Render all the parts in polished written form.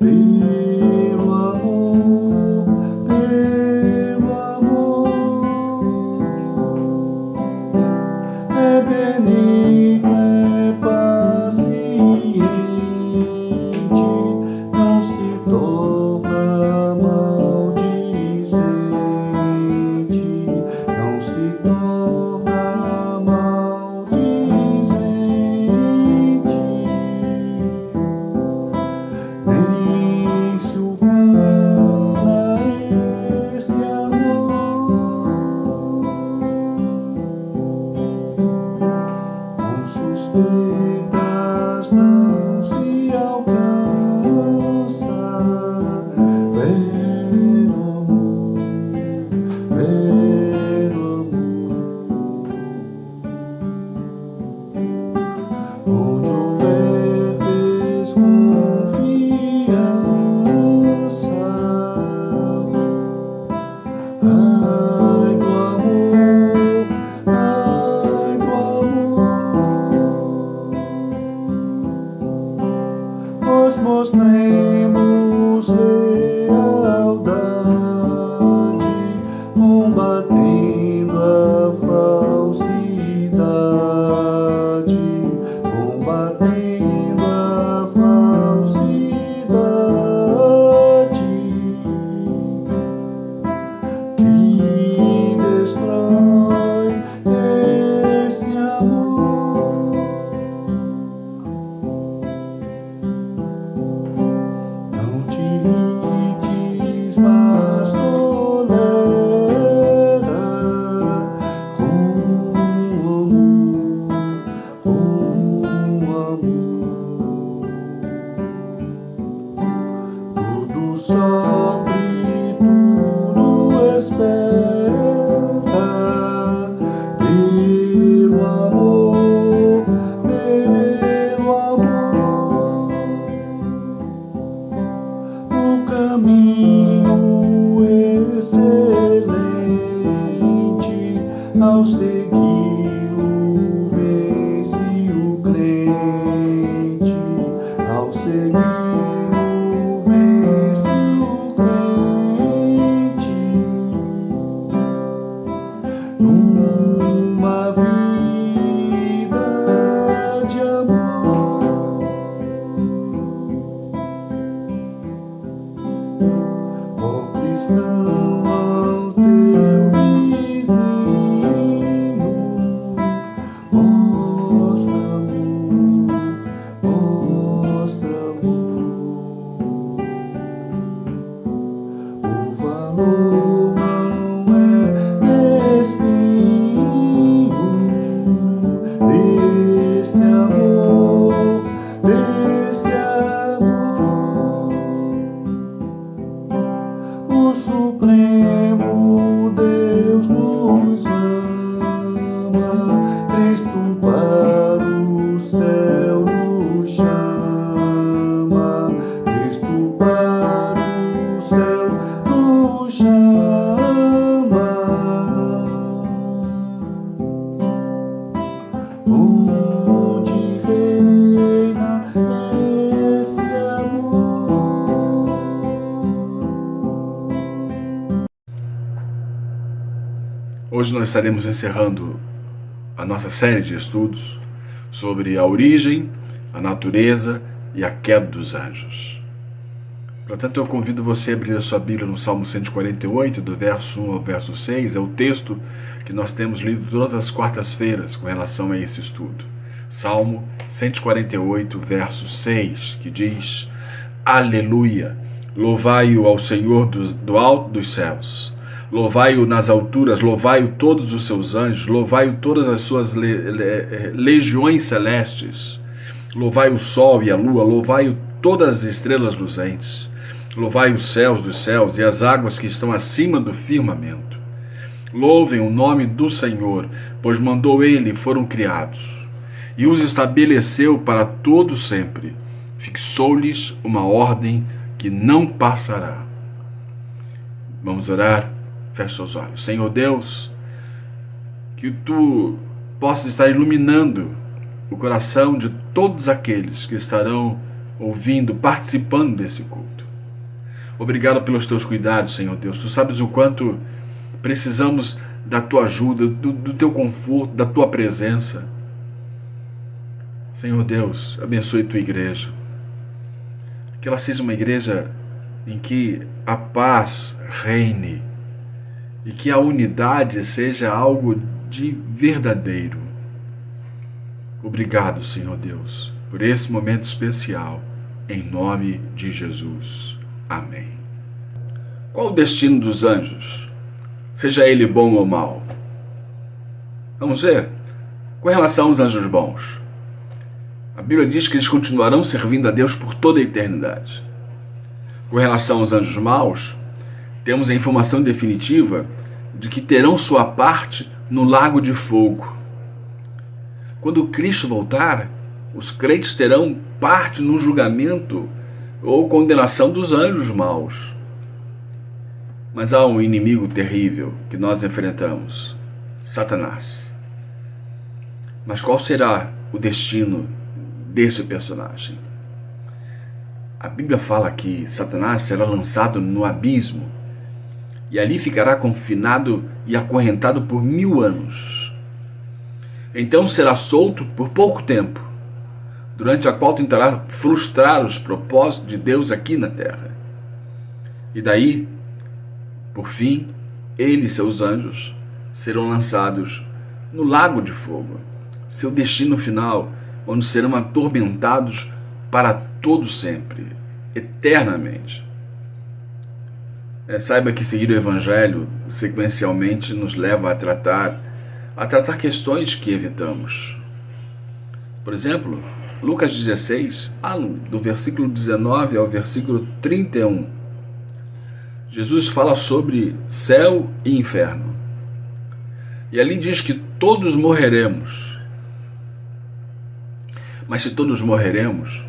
pelo amor, é benigno, é paciente, não se torna maldizente, não se torna maldizente. Nem se ufana este amor, com suspeitas não se alcança. Vero amor, vero amor, onde houver desconfiança. Ai do amor, ai do amor, nós mostremos lealdade, combatendo a falsidade, combatendo a falsidade que destrói esse amor. Não te irrites, mas tolera com amor. Tudo sofre, tudo espera, pelo amor, pelo amor. O caminho excelente, ao segui-lo vence o crente, ao segui-lo vence o crente. Numa vida de amor, ó cristão, ao teu vizinho mostra amor, mostra amor. O valor não é mesquinho desse amor, desse amor. O Supremo Deus nos ama, Cristo para o céu nos chama, Cristo para o céu nos chama. Onde reina esse amor. Hoje nós estaremos encerrando a nossa série de estudos sobre a origem, a natureza e a queda dos anjos. Portanto, eu convido você a abrir a sua Bíblia no Salmo 148, do verso 1 ao verso 6. É o texto que nós temos lido todas as quartas-feiras com relação a esse estudo. Salmo 148, verso 6, que diz: Aleluia! Louvai-o ao Senhor do alto dos céus. Louvai-o nas alturas, louvai-o todos os seus anjos, louvai-o todas as suas legiões celestes. Louvai o sol e a lua, louvai-o todas as estrelas luzentes. Louvai os céus dos céus e as águas que estão acima do firmamento. Louvem o nome do Senhor, pois mandou ele e foram criados, e os estabeleceu para todo sempre. Fixou-lhes uma ordem que não passará. Vamos orar? Feche seus olhos. Senhor Deus, que Tu possas estar iluminando o coração de todos aqueles que estarão ouvindo, participando desse culto. Obrigado pelos teus cuidados, Senhor Deus. Tu sabes o quanto precisamos da tua ajuda, do teu conforto, da tua presença. Senhor Deus, abençoe tua igreja. Que ela seja uma igreja em que a paz reine e que a unidade seja algo de verdadeiro. Obrigado, Senhor Deus, por esse momento especial, em nome de Jesus. Amém. Qual o destino dos anjos? Seja ele bom ou mau? Vamos ver. Com relação aos anjos bons, a Bíblia diz que eles continuarão servindo a Deus por toda a eternidade. Com relação aos anjos maus, temos a informação definitiva de que terão sua parte no lago de fogo. Quando Cristo voltar, os crentes terão parte no julgamento ou condenação dos anjos maus. Mas há um inimigo terrível que nós enfrentamos, Satanás. Mas qual será o destino desse personagem? A Bíblia fala que Satanás será lançado no abismo e ali ficará confinado e acorrentado por 1000 anos. Então será solto por pouco tempo, durante a qual tentará frustrar os propósitos de Deus aqui na terra. E daí, por fim, ele e seus anjos serão lançados no lago de fogo, seu destino final, onde serão atormentados para todo sempre, eternamente. Saiba que seguir o Evangelho sequencialmente nos leva a tratar questões que evitamos. Por exemplo, Lucas 16, do versículo 19 ao versículo 31, Jesus fala sobre céu e inferno. E ali diz que todos morreremos. Mas se todos morreremos,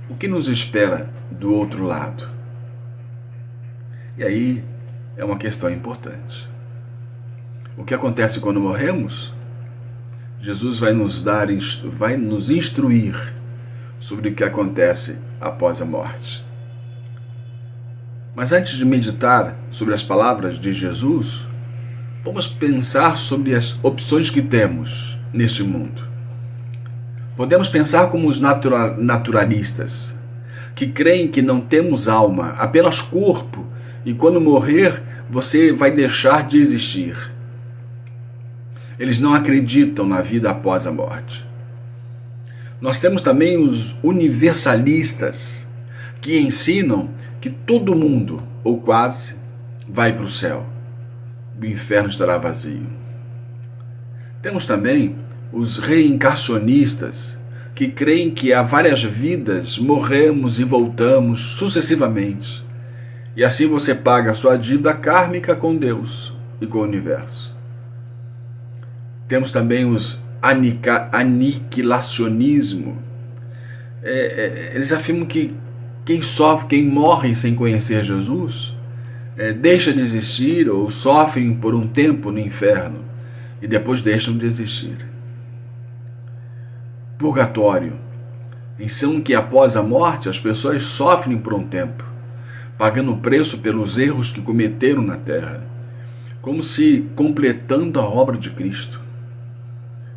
o que nos espera do outro lado? E aí é uma questão importante. O que acontece quando morremos? Jesus vai nos instruir sobre o que acontece após a morte. Mas antes de meditar sobre as palavras de Jesus, vamos pensar sobre as opções que temos neste mundo. Podemos pensar como os naturalistas, que creem que não temos alma, apenas corpo, e quando morrer, você vai deixar de existir. Eles não acreditam na vida após a morte. Nós temos também os universalistas, que ensinam que todo mundo, ou quase, vai para o céu. O inferno estará vazio. Temos também os reencarnacionistas, que creem que há várias vidas, morremos e voltamos sucessivamente. E assim você paga a sua dívida kármica com Deus e com o universo. Temos também os aniquilacionismo. Eles afirmam que quem sofre, quem morre sem conhecer Jesus, deixa de existir ou sofrem por um tempo no inferno e depois deixam de existir. Purgatório. Ensinam que após a morte as pessoas sofrem por um tempo, pagando o preço pelos erros que cometeram na terra, como se completando a obra de Cristo.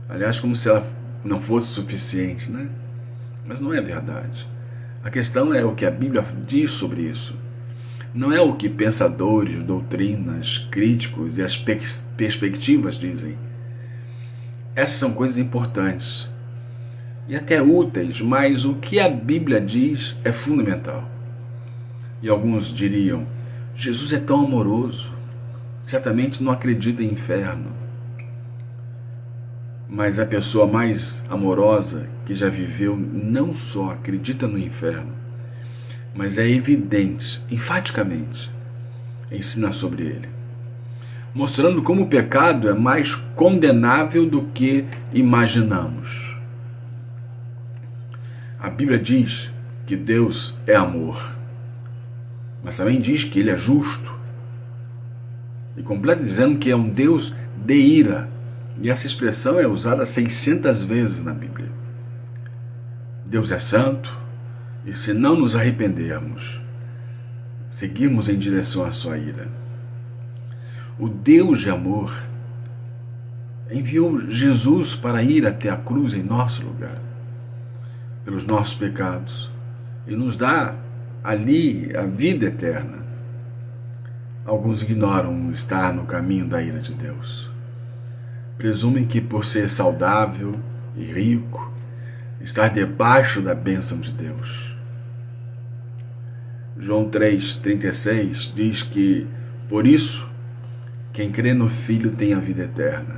Aliás, como se ela não fosse suficiente, né? Mas não é verdade. A questão é o que a Bíblia diz sobre isso. Não é o que pensadores, doutrinas, críticos e as perspectivas dizem. Essas são coisas importantes e até úteis, mas o que a Bíblia diz é fundamental. E alguns diriam, Jesus é tão amoroso, certamente não acredita em inferno. Mas a pessoa mais amorosa que já viveu não só acredita no inferno, mas é evidente, enfaticamente, ensina sobre ele, mostrando como o pecado é mais condenável do que imaginamos. A Bíblia diz que Deus é amor, mas também diz que ele é justo, e completa dizendo que é um Deus de ira, e essa expressão é usada 600 vezes na Bíblia. Deus é santo, e se não nos arrependermos, seguirmos em direção à sua ira. O Deus de amor enviou Jesus para ir até a cruz em nosso lugar, pelos nossos pecados, e nos dá ali a vida eterna. Alguns ignoram estar no caminho da ira de Deus. Presumem que por ser saudável e rico, estar debaixo da bênção de Deus. João 3,36 diz que, por isso, quem crê no Filho tem a vida eterna,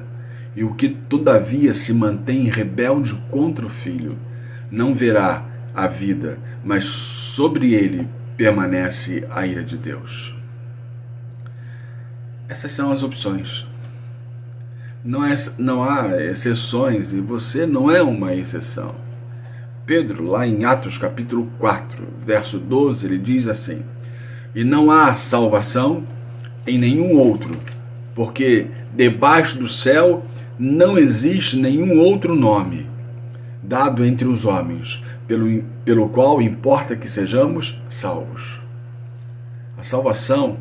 e o que todavia se mantém rebelde contra o Filho não verá a vida, mas sobre ele permanece a ira de Deus. Essas são as opções. Não há exceções, e você não é uma exceção. Pedro, lá em Atos capítulo 4, verso 12, ele diz assim: e não há salvação em nenhum outro, porque debaixo do céu não existe nenhum outro nome dado entre os homens, pelo qual importa que sejamos salvos. A salvação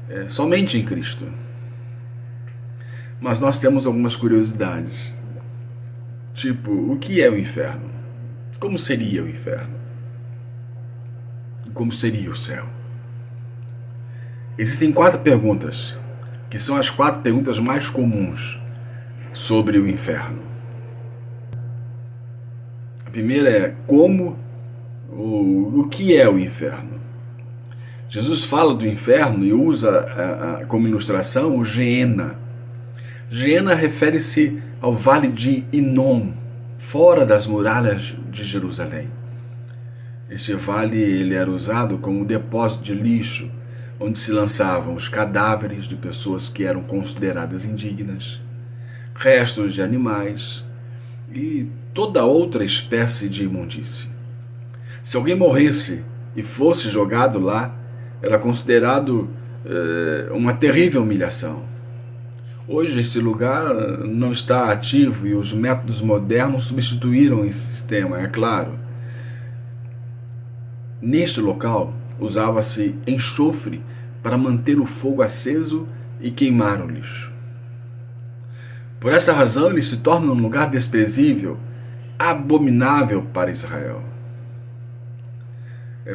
é somente em Cristo. Mas nós temos algumas curiosidades. Tipo, o que é o inferno? Como seria o inferno? Como seria o céu? Existem 4 perguntas, que são as 4 perguntas mais comuns sobre o inferno. A primeira é como, o que é o inferno? Jesus fala do inferno e usa como ilustração o Geena. Geena refere-se ao vale de Inom, fora das muralhas de Jerusalém. Esse vale ele era usado como depósito de lixo, onde se lançavam os cadáveres de pessoas que eram consideradas indignas, restos de animais e toda outra espécie de imundície. Se alguém morresse e fosse jogado lá, era considerado uma terrível humilhação. Hoje esse lugar não está ativo e os métodos modernos substituíram esse sistema, é claro. Neste local usava-se enxofre para manter o fogo aceso e queimar o lixo. Por essa razão ele se torna um lugar desprezível, abominável para Israel.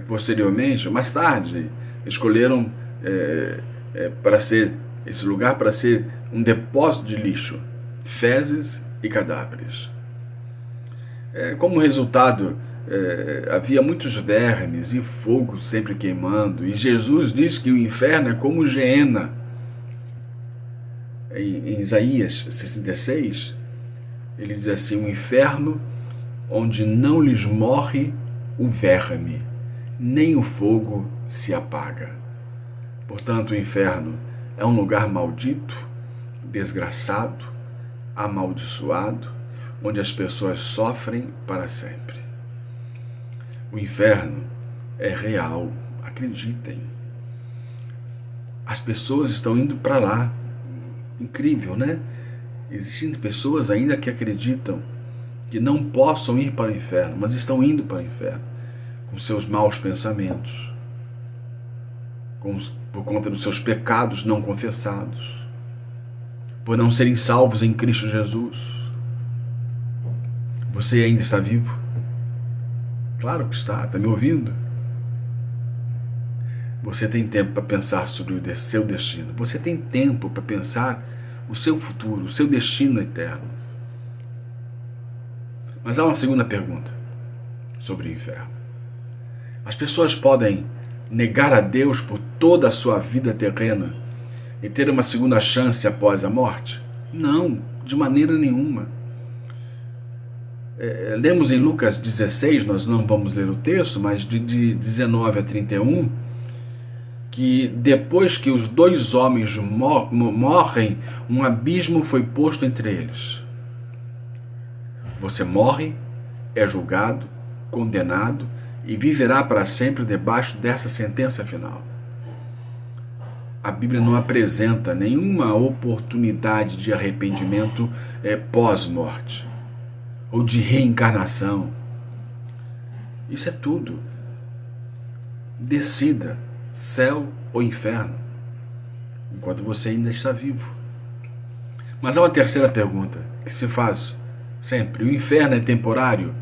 Posteriormente, mais tarde, escolheram esse lugar para ser um depósito de lixo, fezes e cadáveres. Como resultado, havia muitos vermes e fogo sempre queimando, e Jesus diz que o inferno é como Geena. Em Isaías 66, ele diz assim: o inferno onde não lhes morre o verme, nem o fogo se apaga. Portanto, o inferno é um lugar maldito, desgraçado, amaldiçoado, onde as pessoas sofrem para sempre. O inferno é real, acreditem. As pessoas estão indo para lá. Incrível, né? Existem pessoas ainda que acreditam que não possam ir para o inferno, mas estão indo para o inferno com seus maus pensamentos, por conta dos seus pecados não confessados, por não serem salvos em Cristo Jesus. Você ainda está vivo? Claro que está me ouvindo? Você tem tempo para pensar sobre o seu destino. Você tem tempo para pensar o seu futuro, o seu destino eterno. Mas há uma segunda pergunta sobre o inferno. As pessoas podem negar a Deus por toda a sua vida terrena e ter uma segunda chance após a morte? Não, de maneira nenhuma. Lemos em Lucas 16, nós não vamos ler o texto, mas de 19 a 31, que depois que os 2 homens morrem, um abismo foi posto entre eles. Você morre, é julgado, condenado e viverá para sempre debaixo dessa sentença final. A Bíblia não apresenta nenhuma oportunidade de arrependimento pós-morte ou de reencarnação. Isso é tudo. Decida, céu ou inferno, enquanto você ainda está vivo. Mas há uma terceira pergunta que se faz sempre: o inferno é temporário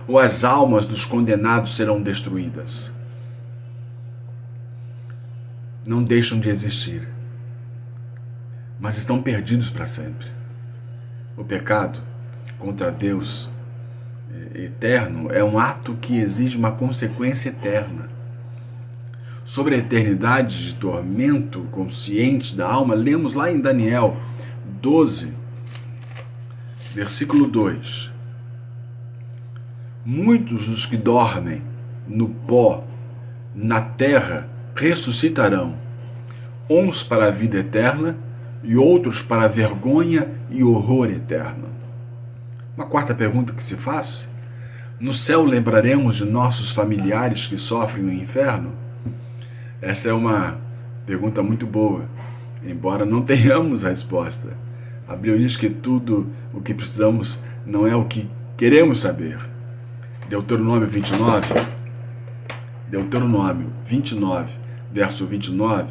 ou as almas dos condenados serão destruídas? Não deixam de existir, mas estão perdidos para sempre. O pecado contra Deus eterno é um ato que exige uma consequência eterna. Sobre a eternidade de tormento consciente da alma, lemos lá em Daniel 12, versículo 2. Muitos dos que dormem no pó, na terra, ressuscitarão, uns para a vida eterna e outros para a vergonha e horror eterno. Uma quarta pergunta que se faz: no céu lembraremos de nossos familiares que sofrem no inferno? Essa é uma pergunta muito boa, embora não tenhamos a resposta. A Bíblia diz que tudo o que precisamos não é o que queremos saber. Deuteronômio 29, verso 29,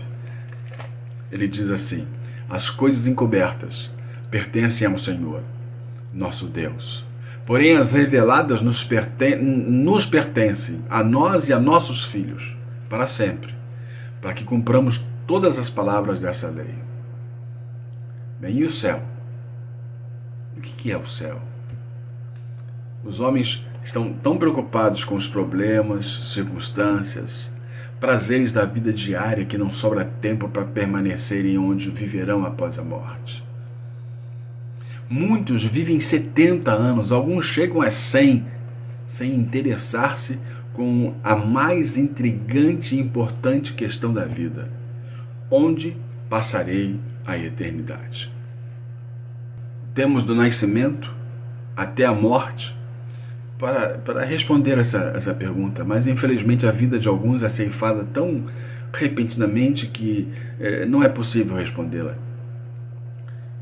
ele diz assim: as coisas encobertas pertencem ao Senhor, nosso Deus. Porém, as reveladas nos pertencem, a nós e a nossos filhos, para sempre, para que cumpramos todas as palavras dessa lei. Bem, e o céu? O que é o céu? Os homens estão tão preocupados com os problemas, circunstâncias, prazeres da vida diária que não sobra tempo para permanecerem onde viverão após a morte. Muitos vivem 70 anos, alguns chegam a 100, sem interessar-se com a mais intrigante e importante questão da vida: onde passarei a eternidade? Temos do nascimento até a morte para responder essa pergunta, mas infelizmente a vida de alguns é ceifada tão repentinamente que não é possível respondê-la.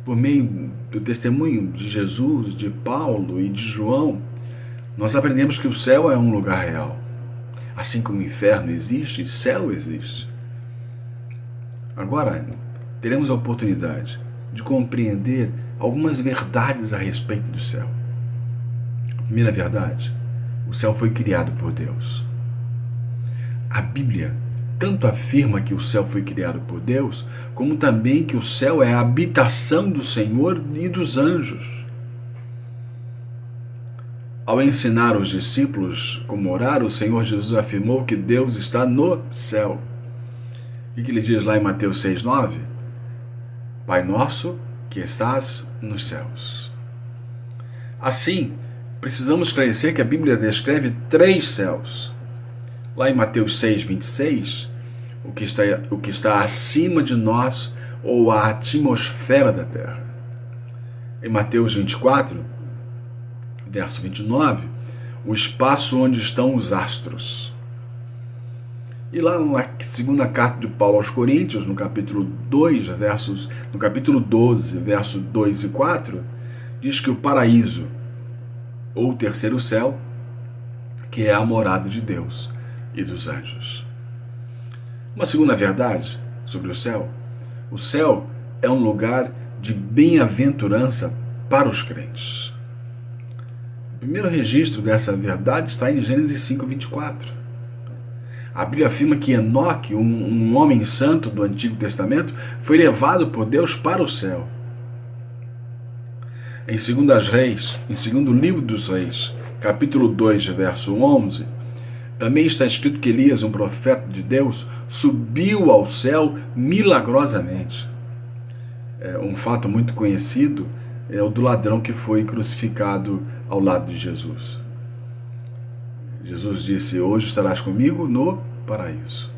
Por meio do testemunho de Jesus, de Paulo e de João, nós aprendemos que o céu é um lugar real. Assim como o inferno existe, céu existe. Agora, teremos a oportunidade de compreender algumas verdades a respeito do céu. A primeira verdade: o céu foi criado por Deus. A Bíblia tanto afirma que o céu foi criado por Deus, como também que o céu é a habitação do Senhor e dos anjos. Ao ensinar os discípulos como orar, o Senhor Jesus afirmou que Deus está no céu. O que ele diz lá em Mateus 6,9? Pai nosso que estás nos céus. Assim, precisamos esclarecer que a Bíblia descreve 3 céus. Lá em Mateus 6,26, o que está acima de nós, ou a atmosfera da terra. Em Mateus 24, verso 29, o espaço onde estão os astros. E lá na segunda carta de Paulo aos Coríntios, no capítulo 12, versos 2 e 4, diz que o paraíso, ou o terceiro céu, que é a morada de Deus e dos anjos. Uma segunda verdade sobre o céu é um lugar de bem-aventurança para os crentes. O primeiro registro dessa verdade está em Gênesis 5:24. A Bíblia afirma que Enoque, um homem santo do Antigo Testamento, foi levado por Deus para o céu. Em 2 Reis, em 2º livro dos Reis, capítulo 2, verso 11, também está escrito que Elias, um profeta de Deus, subiu ao céu milagrosamente. Um fato muito conhecido é o do ladrão que foi crucificado ao lado de Jesus. Jesus disse: hoje estarás comigo no paraíso.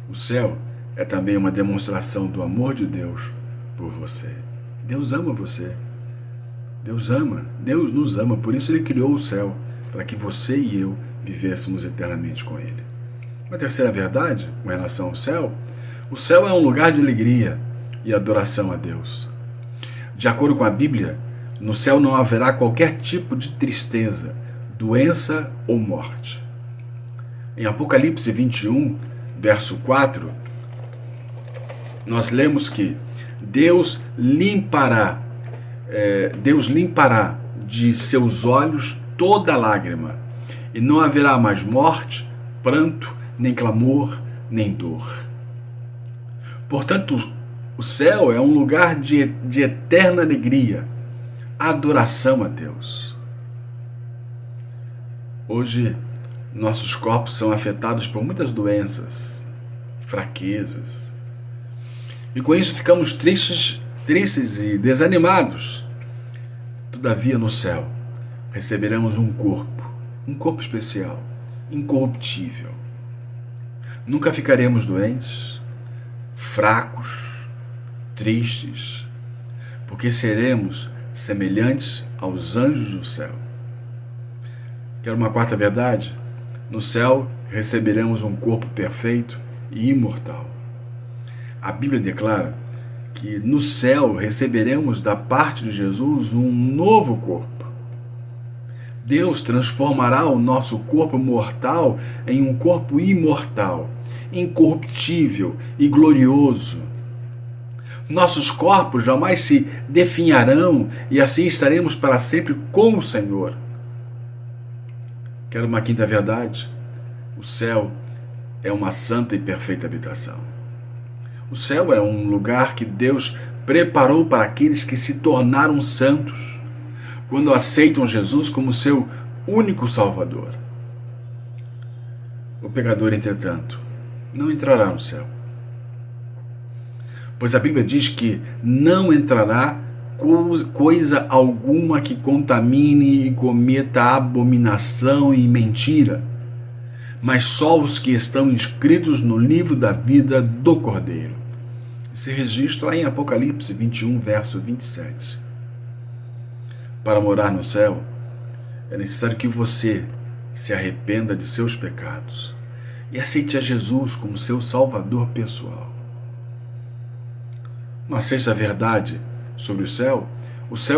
O céu é também uma demonstração do amor de Deus por você. Deus ama você. Deus nos ama, por isso Ele criou o céu, para que você e eu vivêssemos eternamente com Ele. Uma terceira verdade com relação ao céu: o céu é um lugar de alegria e adoração a Deus. De acordo com a Bíblia, no céu não haverá qualquer tipo de tristeza, doença ou morte. Em Apocalipse 21, verso 4, nós lemos que Deus limpará de seus olhos toda lágrima, e não haverá mais morte, pranto, nem clamor, nem dor. Portanto, o céu é um lugar de eterna alegria, adoração a Deus. Hoje, nossos corpos são afetados por muitas doenças, fraquezas, e com isso ficamos tristes e desanimados. Todavia, no céu, receberemos um corpo especial, incorruptível. Nunca ficaremos doentes, fracos, tristes, porque seremos semelhantes aos anjos do céu. Quer uma quarta verdade? No céu receberemos um corpo perfeito e imortal. A Bíblia declara que no céu receberemos da parte de Jesus um novo corpo. Deus transformará o nosso corpo mortal em um corpo imortal, incorruptível e glorioso. Nossos corpos jamais se definharão e assim estaremos para sempre com o Senhor. Quero uma quinta verdade? O céu é uma santa e perfeita habitação. O céu é um lugar que Deus preparou para aqueles que se tornaram santos, quando aceitam Jesus como seu único Salvador. O pecador, entretanto, não entrará no céu, pois a Bíblia diz que não entrará coisa alguma que contamine e cometa abominação e mentira, mas só os que estão inscritos no livro da vida do Cordeiro. Esse registro lá em Apocalipse 21, verso 27. Para morar no céu, é necessário que você se arrependa de seus pecados e aceite a Jesus como seu Salvador pessoal. Uma sexta verdade sobre o céu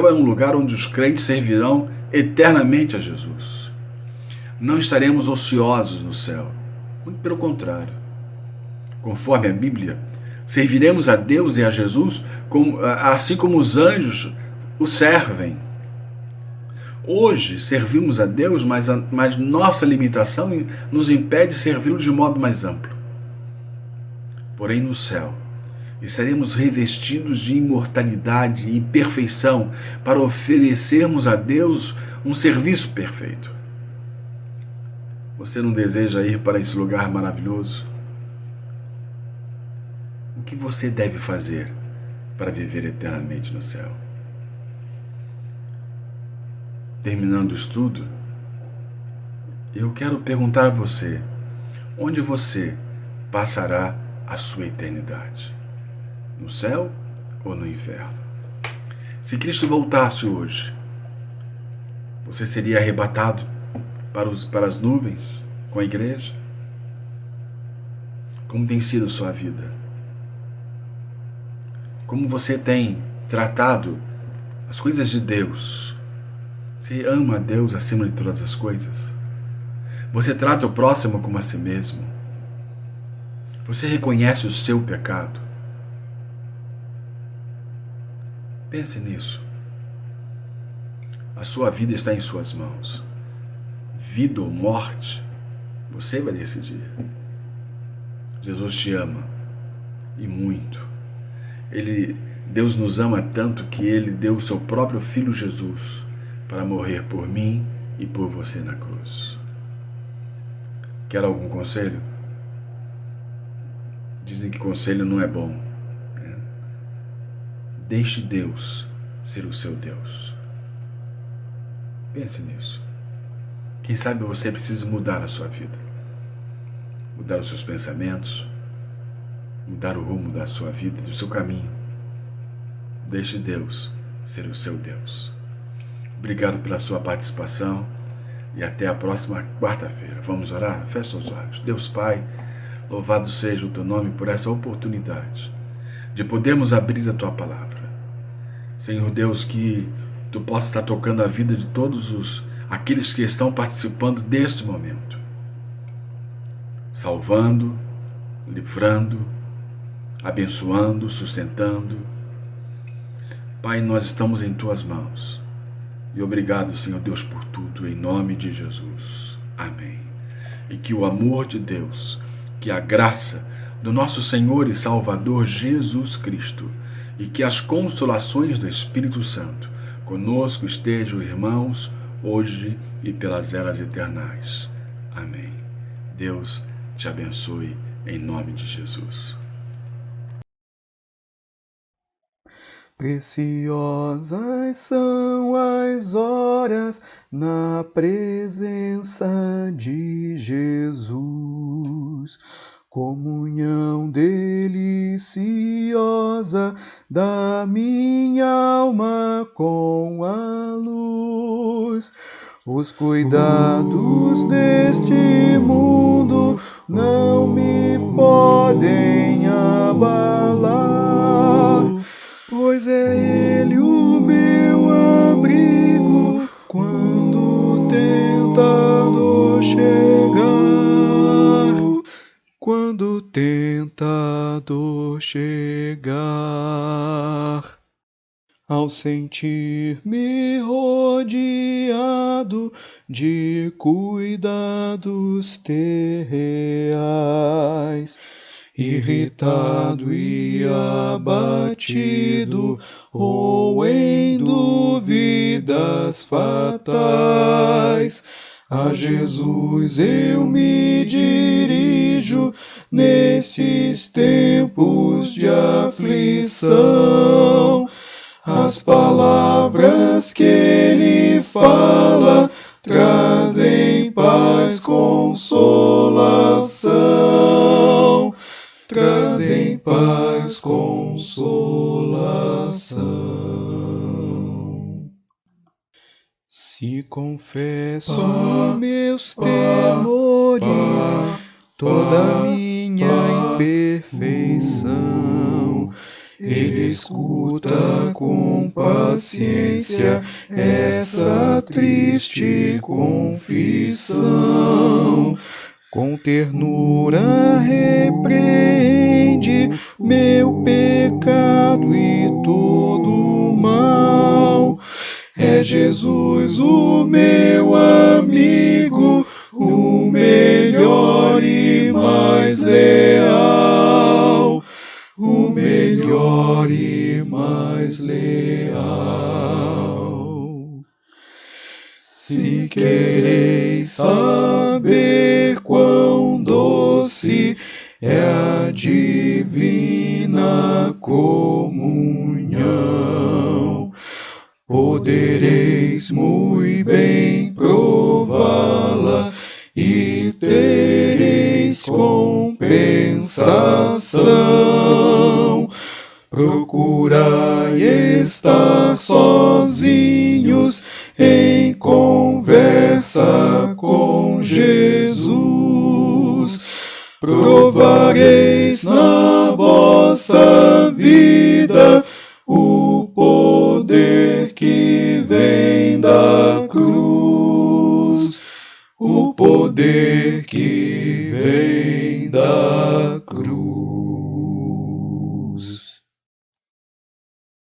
é um lugar onde os crentes servirão eternamente a Jesus. Não estaremos ociosos no céu, muito pelo contrário. Conforme a Bíblia, serviremos a Deus e a Jesus assim como os anjos o servem. Hoje servimos a Deus, mas nossa limitação nos impede de servi-lo de modo mais amplo. Porém, no céu, estaremos revestidos de imortalidade e perfeição para oferecermos a Deus um serviço perfeito. Você não deseja ir para esse lugar maravilhoso? O que você deve fazer para viver eternamente no céu? Terminando o estudo, eu quero perguntar a você, onde você passará a sua eternidade? No céu ou no inferno? Se Cristo voltasse hoje, você seria arrebatado para as nuvens com a igreja? Como tem sido sua vida? Como você tem tratado as coisas de Deus? Você ama a Deus acima de todas as coisas? Você trata o próximo como a si mesmo? Você reconhece o seu pecado? Pense nisso. A sua vida está em suas mãos. Vida ou morte, você vai decidir. Jesus te ama, e muito. Deus nos ama tanto que Ele deu o seu próprio Filho Jesus para morrer por mim e por você na cruz. Quer algum conselho? Dizem que conselho não é bom. Deixe Deus ser o seu Deus. Pense nisso. Quem sabe você precisa mudar a sua vida, mudar os seus pensamentos, mudar o rumo da sua vida, do seu caminho. Deixe Deus ser o seu Deus. Obrigado pela sua participação e até a próxima quarta-feira. Vamos orar? Feche os olhos. Deus Pai, louvado seja o Teu nome por essa oportunidade de podermos abrir a Tua palavra. Senhor Deus, que Tu possa estar tocando a vida de todos aqueles que estão participando deste momento. salvando, livrando, abençoando, sustentando. Pai, nós estamos em Tuas mãos. E obrigado, Senhor Deus, por tudo, em nome de Jesus. Amém. E que o amor de Deus, que a graça do nosso Senhor e Salvador Jesus Cristo e que as consolações do Espírito Santo conosco estejam, irmãos, hoje e pelas eras eternais. Amém. Deus te abençoe em nome de Jesus. Preciosas são as horas na presença de Jesus, comunhão deliciosa da minha alma com a luz. Os cuidados deste mundo não me podem abalar, pois é Ele o meu abrigo quando o tentador chegar. Quando o tentador chegar. Ao sentir-me rodeado de cuidados terreais, irritado e abatido, ou em dúvidas fatais, a Jesus eu me dirijo nesses tempos de aflição. As palavras que Ele fala trazem paz, consolação. Trazem paz, consolação. Se confesso meus temores, toda minha imperfeição, Ele escuta com paciência essa triste confissão. Com ternura repreende meu pecado e todo o mal. É Jesus o meu amigo, o melhor e mais leal. O melhor e mais leal. Se quereis saber quão doce é a divina comunhão, podereis muito bem prová-la e tereis compensação. Procurai estar sozinhos em conversa com Jesus. Provareis na vossa vida o poder que vem da cruz. O poder que vem da